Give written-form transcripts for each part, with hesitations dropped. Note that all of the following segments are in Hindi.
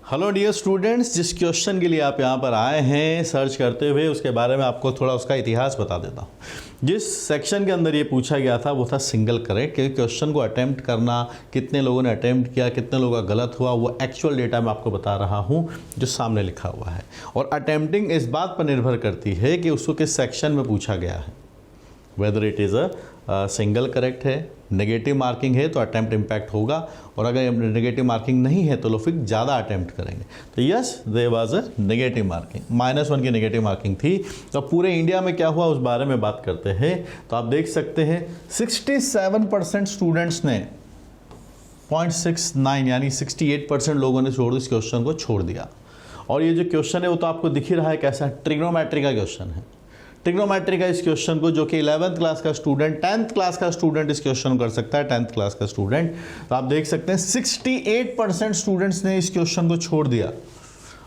हेलो डियर स्टूडेंट्स, जिस क्वेश्चन के लिए आप यहाँ पर आए हैं सर्च करते हुए, उसके बारे में आपको थोड़ा उसका इतिहास बता देता हूँ। जिस सेक्शन के अंदर ये पूछा गया था वो था सिंगल करेक्ट, क्योंकि क्वेश्चन को अटेम्प्ट करना, कितने लोगों ने अटेम्प्ट किया, कितने लोगों का गलत हुआ, वो एक्चुअल डेटा मैं आपको बता रहा हूँ जो सामने लिखा हुआ है। और अटेम्प्टिंग इस बात पर निर्भर करती है कि उसको किस सेक्शन में पूछा गया है, whether it is a single correct है, नेगेटिव मार्किंग है तो अटैम्प्ट इम्पैक्ट होगा, और अगर नेगेटिव मार्किंग नहीं है तो लोग फिर ज़्यादा अटैम्प्ट करेंगे। तो yes, there was a negative marking, -1 की नेगेटिव मार्किंग थी। तो पूरे इंडिया में क्या हुआ उस बारे में बात करते हैं। तो आप देख सकते हैं 67% स्टूडेंट्स ने 0.69 यानी 68% लोगों ने इस क्वेश्चन को छोड़ दिया। और ये जो क्वेश्चन है वो तो आपको दिख ही रहा है कैसा ट्रिग्नोमेट्री का क्वेश्चन है। ट्रिग्नोमेट्री का इस क्वेश्चन को जो कि 11th क्लास का स्टूडेंट, 10th क्लास का स्टूडेंट इस क्वेश्चन कर सकता है, 10th क्लास का स्टूडेंट। तो आप देख सकते हैं 68% स्टूडेंट्स ने इस क्वेश्चन को छोड़ दिया,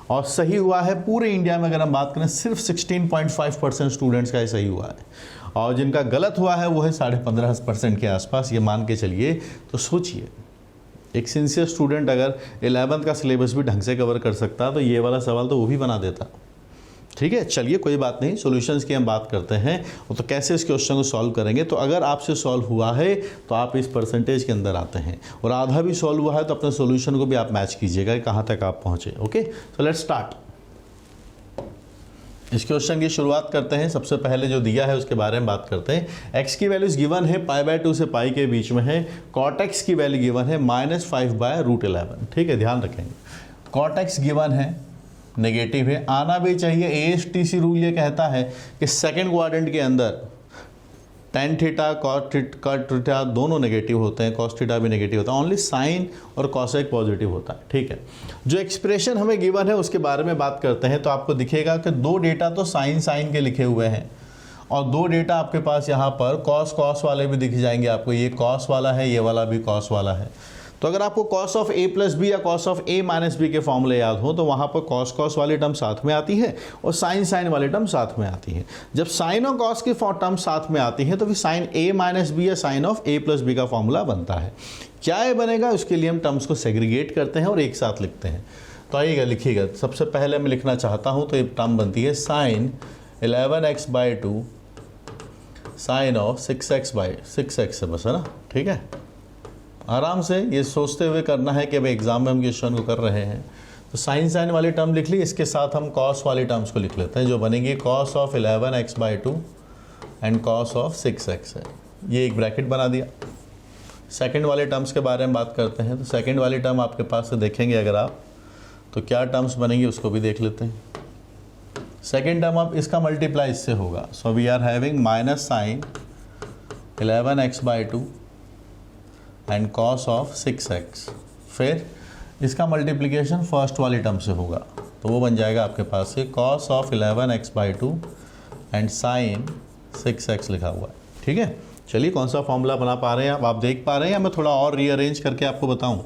और सही हुआ है पूरे इंडिया में अगर हम बात करें सिर्फ 16.5% स्टूडेंट्स का ही सही हुआ है, और जिनका गलत हुआ है वो है 15.5% के आसपास, ये मान के चलिए। तो सोचिए, एक सिंसियर स्टूडेंट अगर 11th का सिलेबस भी ढंग से कवर कर सकता तो ये वाला सवाल तो वो भी बना देता। ठीक है, चलिए कोई बात नहीं, सॉल्यूशंस की हम बात करते हैं। तो कैसे इस क्वेश्चन को सॉल्व करेंगे, तो अगर आपसे सॉल्व हुआ है तो आप इस परसेंटेज के अंदर आते हैं, और आधा भी सॉल्व हुआ है तो अपने सॉल्यूशन को भी आप मैच कीजिएगा कहाँ तक आप पहुँचे। Okay, so let's start. इस क्वेश्चन की शुरुआत करते हैं। सबसे पहले जो दिया है उसके बारे में बात करते हैं। एक्स की वैल्यूज गिवन है π/2 से पाई के बीच में है। कॉट एक्स की वैल्यू गिवन है -5/√11। ठीक है, ध्यान रखेंगे कॉट एक्स गिवन है, नेगेटिव है, आना भी चाहिए। ASTC रूल ये कहता है कि सेकंड क्वाड्रेंट के अंदर tan थीटा कॉट थीटा दोनों नेगेटिव होते हैं, cos थीटा भी नेगेटिव होता है, ओनली साइन और कॉसेक पॉजिटिव होता है। ठीक है, जो एक्सप्रेशन हमें गिवन है उसके बारे में बात करते हैं। तो आपको दिखेगा कि दो डेटा तो साइन के लिखे हुए हैं, और दो डेटा आपके पास यहाँ पर कॉस वाले भी दिख जाएंगे आपको। ये कॉस वाला है, ये वाला भी कॉस वाला है। तो अगर आपको cos of a plus B या cos of a minus B के फॉर्मूले याद हो तो वहाँ पर cos वाली टर्म साथ में आती है और साइन वाली टर्म साथ में आती है। जब साइन और cos की टर्म साथ में आती है तो फिर साइन a माइनस बी या sine of a plus B का फॉर्मूला बनता है। क्या ये बनेगा, उसके लिए हम टर्म्स को सेग्रीगेट करते हैं और एक साथ लिखते हैं। तो आइएगा लिखिएगा। सबसे पहले मैं लिखना चाहता हूँ तो ये टर्म बनती है sign 11x/2 sign of 6x है, बस है ना। ठीक है, आराम से ये सोचते हुए करना है कि भाई एग्जाम में हम क्वेश्चन को कर रहे हैं। तो साइन वाली टर्म लिख ली, इसके साथ हम कॉस वाली टर्म्स को लिख लेते हैं, जो बनेगी cos of 11x/2 and cos of 6x है। ये एक ब्रैकेट बना दिया। सेकंड वाले टर्म्स के बारे में बात करते हैं। तो सेकंड वाली टर्म आपके पास से देखेंगे अगर आप, तो क्या टर्म्स बनेंगी उसको भी देख लेते हैं। सेकेंड टर्म अब इसका मल्टीप्लाई इससे होगा। So we are having minus sine 11x/2 and cos of 6x। फिर इसका मल्टीप्लिकेशन फर्स्ट वाली टर्म से होगा, तो वो बन जाएगा आपके पास से cos of 11x/2 and sign 6x लिखा हुआ है। ठीक है, चलिए कौन सा फॉर्मूला बना पा रहे हैं आप देख पा रहे हैं, या मैं थोड़ा और रीअरेंज करके आपको बताऊं?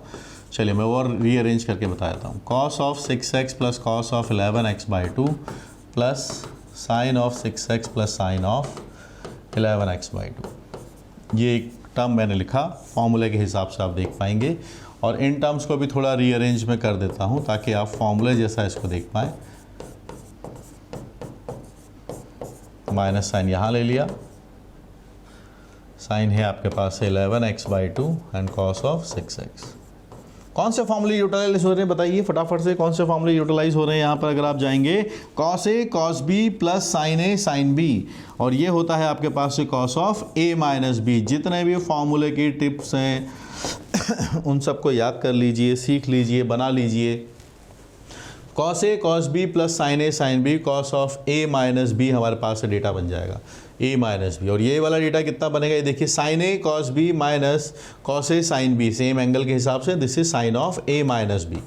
चलिए मैं और रीअरेंज करके बता देता हूँ। cos of 6x plus cos of 11x/2 plus sign of 6x plus sign of 11x/2। ये एक टर्म मैंने लिखा, फॉर्मूले के हिसाब से आप देख पाएंगे। और इन टर्म्स को भी थोड़ा रीअरेंज में कर देता हूं ताकि आप फॉर्मूले जैसा इसको देख पाएँ। माइनस साइन यहाँ ले लिया, साइन है आपके पास 11x/2 and cos of 6x। कौन से फॉर्मूले यूटिलाइज हो रहे हैं बताइए फटाफट से, कौन से फॉर्मूले यूटिलाइज हो रहे हैं यहाँ पर? अगर आप जाएंगे cos A cos B plus sine A sine B, और ये होता है आपके पास से cos of A minus B। जितने भी फॉर्मूले की टिप्स हैं उन सबको याद कर लीजिए, सीख लीजिए, बना लीजिए। cos A cos B plus sine A sine B cos of A minus B हमारे पास से डेटा बन जाएगा A माइनस बी। और ये वाला डेटा कितना बनेगा, ये देखिए sine A cos B minus cos A sine B, same angle के हिसाब से this is sine of A minus B।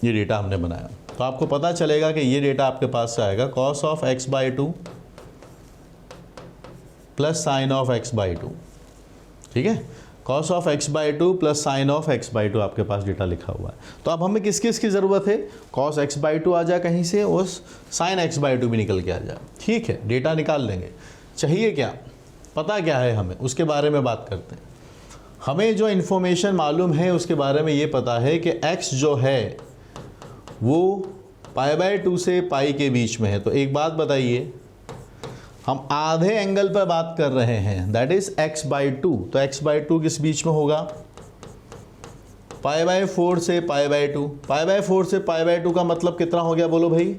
ये डेटा हमने बनाया, तो आपको पता चलेगा कि ये डेटा आपके पास से आएगा cos of x/2 plus sign of x/2। ठीक है, cos of x/2 plus sign of x/2 आपके पास डेटा लिखा हुआ है। तो अब हमें किस किस की ज़रूरत है? cos x/2 आ जाए कहीं से और साइन x/2 भी निकल के आ जाए। ठीक है, डेटा निकाल लेंगे। चाहिए क्या, पता क्या है हमें, उसके बारे में बात करते हैं। हमें जो इन्फॉर्मेशन मालूम है उसके बारे में ये पता है कि x जो है वो π/2 से पाई के बीच में है। तो एक बात बताइए, हम आधे एंगल पर बात कर रहे हैं, दैट इज x/2। तो x/2 किस बीच में होगा? π/4 से π/2। π/4 से π/2 का मतलब कितना हो गया बोलो भाई?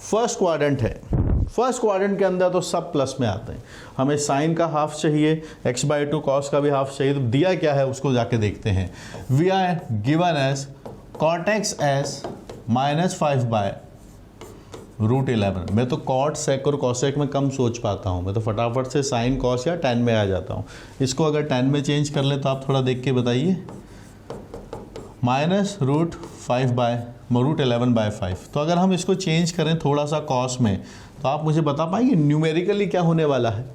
फर्स्ट क्वाड्रेंट है। फर्स्ट क्वाड्रेंट के अंदर तो सब प्लस में आते हैं। हमें साइन का हाफ चाहिए, x/2 कॉस का भी हाफ चाहिए। तो दिया क्या है उसको जाके देखते हैं। We are given as cot x as -5/√11। मैं तो कॉट सेक और कॉसेक में कम सोच पाता हूँ, मैं तो फटाफट से साइन कॉस या tan में आ जाता हूँ। इसको अगर tan में चेंज कर ले तो आप थोड़ा देख के बताइए। -√11/5। तो अगर हम इसको चेंज करें थोड़ा सा कॉस में, तो आप मुझे बता पाएंगे न्यूमेरिकली क्या होने वाला है?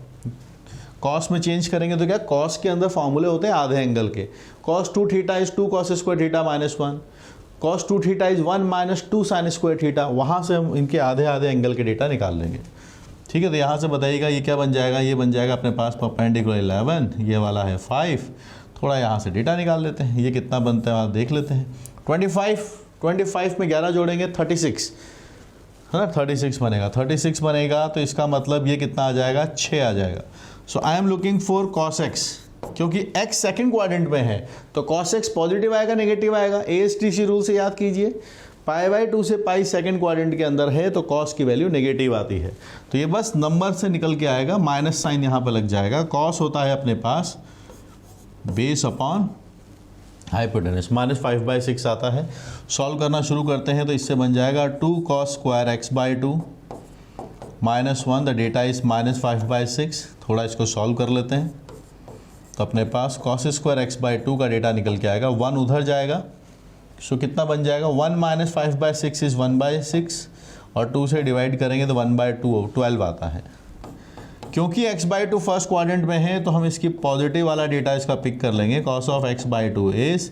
कॉस में चेंज करेंगे तो क्या, कॉस के अंदर फॉर्मूले होते हैं आधे एंगल के। cos 2 theta is 2 cos square theta -1, cos 2 theta is 1 - 2 sin square theta. वहाँ से हम इनके आधे आधे एंगल के डेटा निकाल लेंगे। ठीक है, तो यहाँ से बताइएगा ये क्या बन जाएगा? ये बन जाएगा अपने पास परपेंडिकुलर 11, ये वाला है 5। थोड़ा यहाँ से डेटा निकाल लेते हैं, ये कितना बनता है आप देख लेते हैं। 25 में 11 जोड़ेंगे 36 है ना, 36 बनेगा। 36 बनेगा तो इसका मतलब ये कितना आ जाएगा? 6 आ जाएगा। So I am looking for cos x, क्योंकि x सेकंड क्वाड्रेंट में है तो cos x पॉजिटिव आएगा नेगेटिव आएगा? ASTC रूल से याद कीजिए, π/2 से पाई सेकंड क्वाड्रेंट के अंदर है तो cos की वैल्यू नेगेटिव आती है। तो ये बस नंबर से निकल के आएगा, माइनस साइन यहाँ पर लग जाएगा। cos होता है अपने पास बेस अपॉन हाइपोटेनस, -5/6 आता है। सॉल्व करना शुरू करते हैं तो इससे बन जाएगा 2 cos square x/2 -1, the data is -5/6। थोड़ा इसको सॉल्व कर लेते हैं तो अपने पास cos स्क्वायर x/2 का डेटा निकल के आएगा, 1 उधर जाएगा। सो कितना बन जाएगा? 1 - 5/6 इज 1/6 और 2 से डिवाइड करेंगे तो 1/2 12 आता है। क्योंकि x/2 फर्स्ट क्वाड्रेंट में है तो हम इसकी पॉजिटिव वाला डेटा इसका पिक कर लेंगे। cos of x/2 is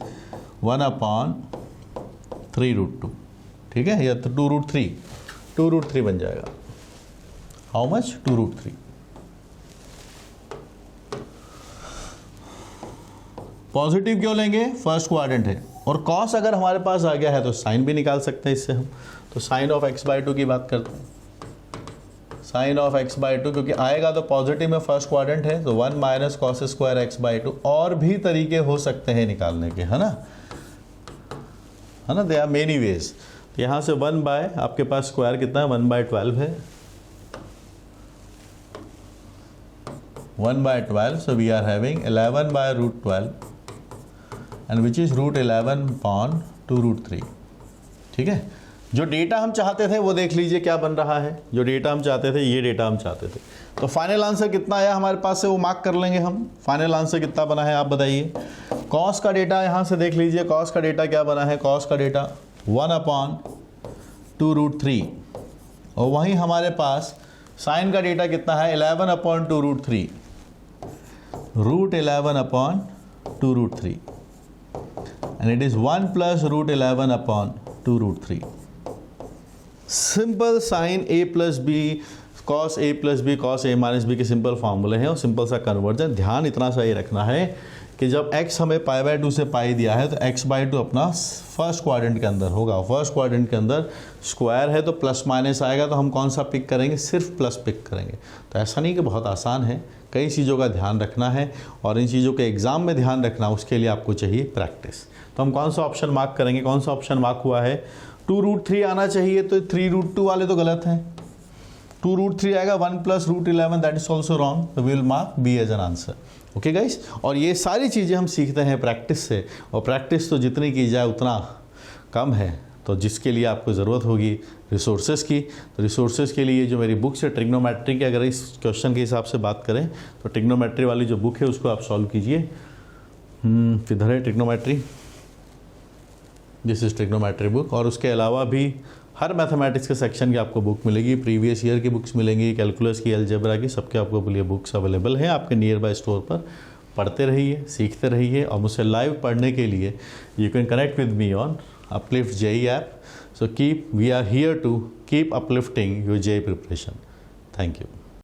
1/3√2। ठीक है, या तो 2√3 बन जाएगा। How much? 2√3। पॉजिटिव क्यों लेंगे? फर्स्ट क्वाड्रेंट है। और cos अगर हमारे पास आ गया है तो साइन भी निकाल सकते हैं इससे हम। तो साइन ऑफ x/2 की बात करते हैं। साइन ऑफ x/2 क्योंकि आएगा तो पॉजिटिव में फर्स्ट क्वाड्रेंट है तो 1 - cos स्क्वायर x/2। और भी तरीके हो सकते हैं निकालने के, है ना, दे आर मेनी वेज। तो यहाँ से 1 बाय आपके पास स्क्वायर कितना है? 1/12 है। 1/12, so we are having 11/√12 and which is √11/2√3। ठीक है, जो डेटा हम चाहते थे वो देख लीजिए क्या बन रहा है। जो डेटा हम चाहते थे, ये डेटा हम चाहते थे। तो फाइनल आंसर कितना आया हमारे पास से वो मार्क कर लेंगे हम। फाइनल आंसर कितना बना है आप बताइए। कॉस का डेटा यहाँ से देख लीजिए, कॉस का डेटा क्या बना है? कॉस का डेटा 1/2√3 और वहीं हमारे पास साइन का डेटा कितना है? 11/2√3, √11/2√3 and it is 1 + √11/2√3। Simple sine a + b cos a + b cos a - b के सिंपल फार्मूले हैं और सिंपल सा कन्वर्जन। ध्यान इतना सा ही रखना है कि जब x हमें π/2 से पाई दिया है तो x/2 अपना फर्स्ट क्वाड्रेंट के अंदर होगा। फर्स्ट क्वाड्रेंट के अंदर स्क्वायर है तो प्लस माइनस आएगा, तो हम कौन सा पिक करेंगे? सिर्फ प्लस पिक करेंगे। तो ऐसा नहीं कि बहुत आसान है, कई चीज़ों का ध्यान रखना है और इन चीज़ों के एग्ज़ाम में ध्यान रखना, उसके लिए आपको चाहिए प्रैक्टिस। तो हम कौन सा ऑप्शन मार्क करेंगे? कौन सा ऑप्शन मार्क हुआ है? 2√3 आना चाहिए, तो 3√2 वाले तो गलत हैं। 2√3 आएगा, 1 + √11, दैट इज ऑल्सो रॉन्ग। तो we will mark B as an answer. Okay guys, और ये सारी चीज़ें हम सीखते हैं प्रैक्टिस से, और प्रैक्टिस तो जितनी की जाए उतना कम है। तो जिसके लिए आपको ज़रूरत होगी रिसोर्सेज की, तो रिसोर्सेज के लिए जो मेरी बुक्स है ट्रिग्नोमेट्री की, अगर इस क्वेश्चन के हिसाब से बात करें तो ट्रिग्नोमेट्री वाली जो बुक है उसको आप सॉल्व कीजिए। किधर है trigonometry? This is trigonometry book. और उसके अलावा भी हर मैथमेटिक्स के सेक्शन की आपको बुक मिलेगी, प्रीवियस ईयर की बुक्स मिलेंगी, कैलकुलस की, अलजेब्रा की, सबके आपको लिए बुक्स अवेलेबल हैं आपके नियर बाय स्टोर पर। पढ़ते रहिए, सीखते रहिए, और मुझसे लाइव पढ़ने के लिए you can connect with me on Uplift JEE app. So we are here to keep uplifting your JEE preparation. Thank you.